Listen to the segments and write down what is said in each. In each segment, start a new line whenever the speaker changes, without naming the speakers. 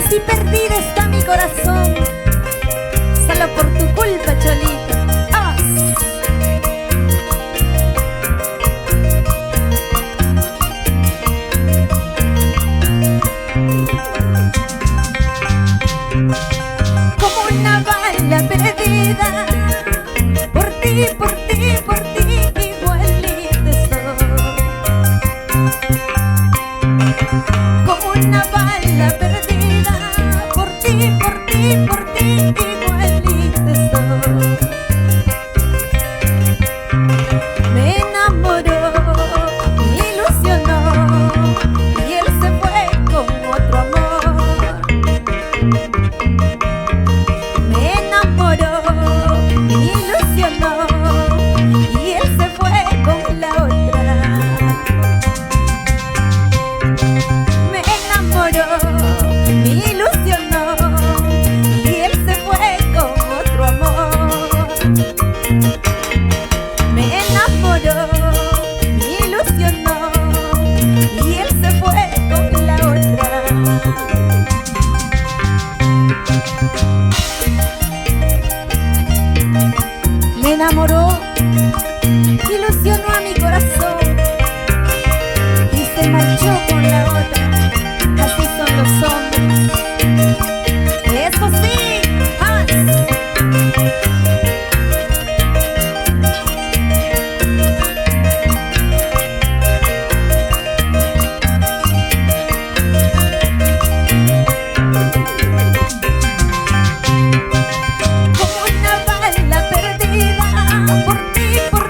Así perdida está mi corazón, solo por tu culpa, Cholita. ¡Ah! Como una bala perdida, por ti, por ti, por ti, igualita estoy. Como una bala perdida, por ti, por ti, por ti, igualita estoy. Me enamoró, me ilusionó, y él se fue con otro amor. Me enamoró, me ilusionó, y él se fue con la otra. Me enamoró, me ilusionó, y él se fue con otro amor. Me enamoró, me ilusionó, y él se fue con la otra. Me enamoró, ilusionó a mi corazón y se marchó con la otra. Así son los hombres. ¡Eso sí! ¡Ah! Como una bala perdida, por ti, por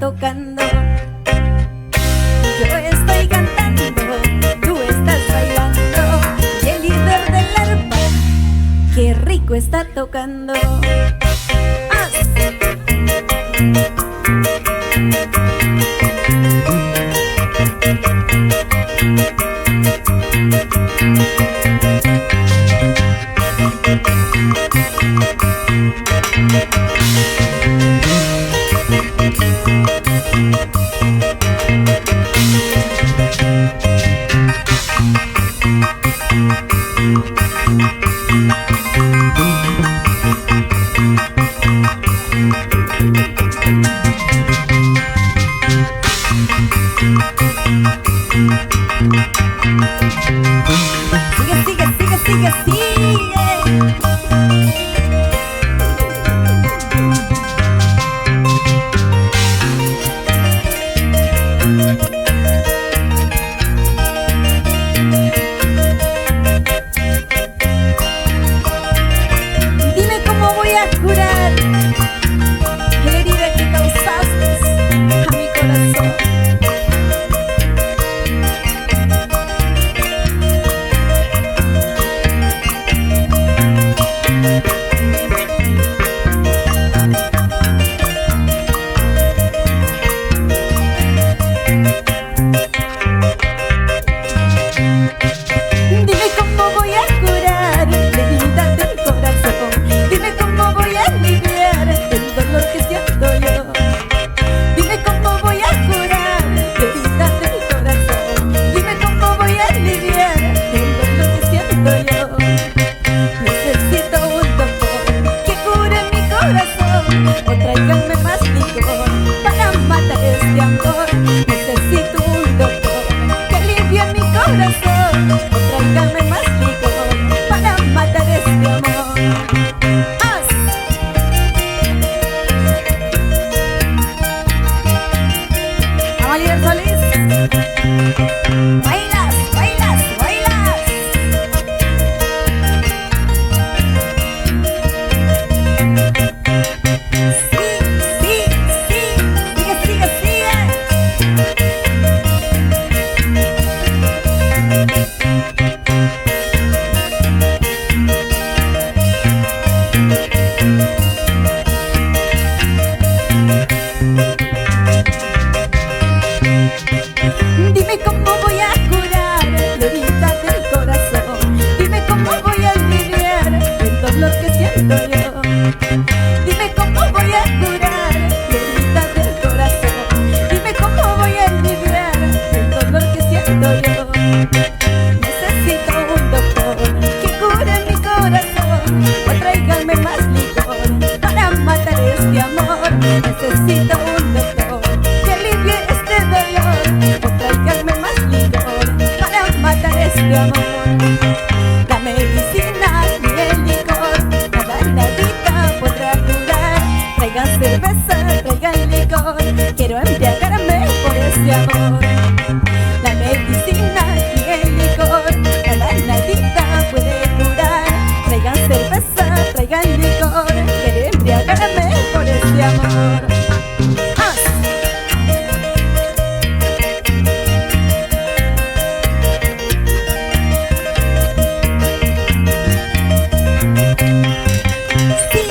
tocando. Yo estoy cantando, tú estás bailando, y el líder del arpa, qué rico está tocando. Sigue, sigue, sigue, sigue, sigue. Dime cómo voy a curar la herida que causaste a mi corazón. Dime cómo voy a curar la herida del corazón. Dime cómo voy a aliviar el dolor que siento yo. Dime cómo voy a curar la herida del corazón. Dime cómo voy a aliviar el dolor que siento yo. Necesito un doctor que cure mi corazón, o tráiganme más licor para matar este amor. Necesito un doctor que alivie mi corazón, o tráiganme más licor para matar este amor. ¡Haz! Amalia Solís, bailas, bailas, bailas. Sí, sí, sí, sigue, sigue, sigue. Dime cómo voy a curar la herida del corazón. Dime cómo voy a aliviar el dolor que siento yo. Dime cómo voy a curar la herida del corazón. Dime cómo voy a aliviar el dolor que siento yo. Necesito un doctor que cure mi corazón, o tráiganme más licor para matar este amor. Necesito un doctor que alivie este dolor, o tráiganme más licor para matar este amor. La medicina ni el licor, nada, nadita podrá curar. Traigan cerveza, traigan licor, quiero embriagarme por este amor. La medicina ni el licor, nada, nadita puede curar. Traigan cerveza, traigan licor, quiero embriagarme por este amor. Sí,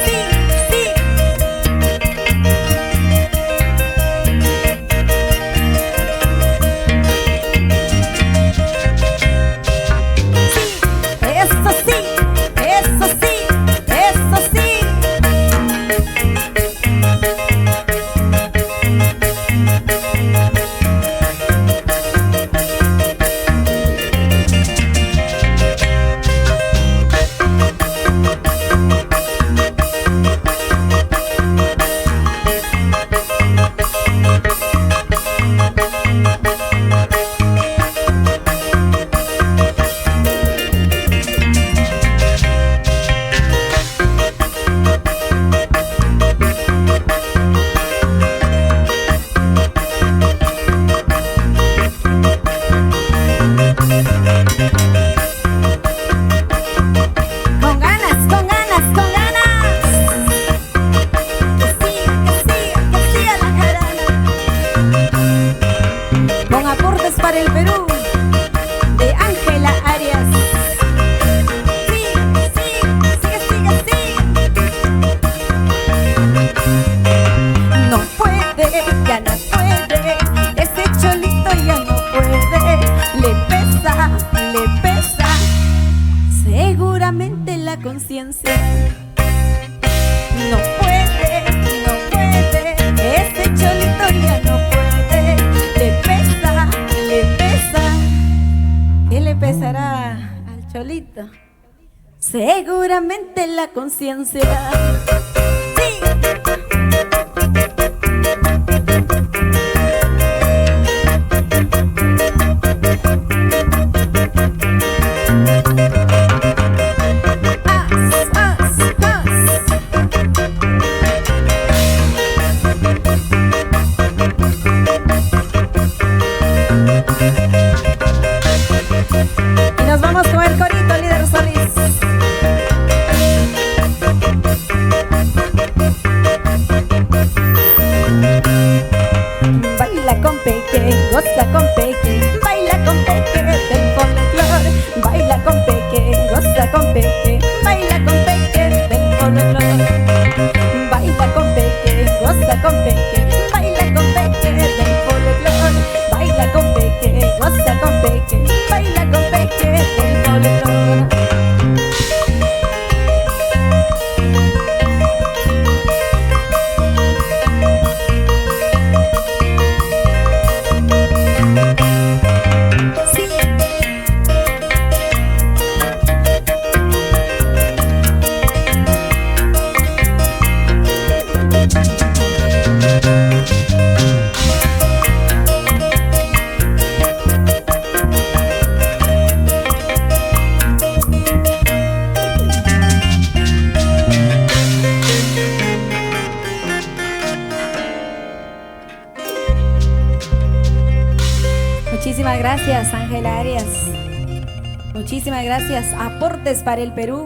sí, sí. conciencia. No puede, ese cholito ya no puede. Le pesa. ¿Qué le pesará al cholito? Seguramente la conciencia. Sí. Y nos vamos con el corito, líder Solís. Baila con Peque, goza con Peque, baila con Peque del folclore. Baila con Peque, goza con Peque, baila con Peque del folclore. Baila con Peque, goza con Peque, baila con Peque del folclore. Baila con Peque, goza con Peque, baila con Peque del folclore. Muchísimas gracias, Ángel Arias. Muchísimas gracias. Aportes para el Perú.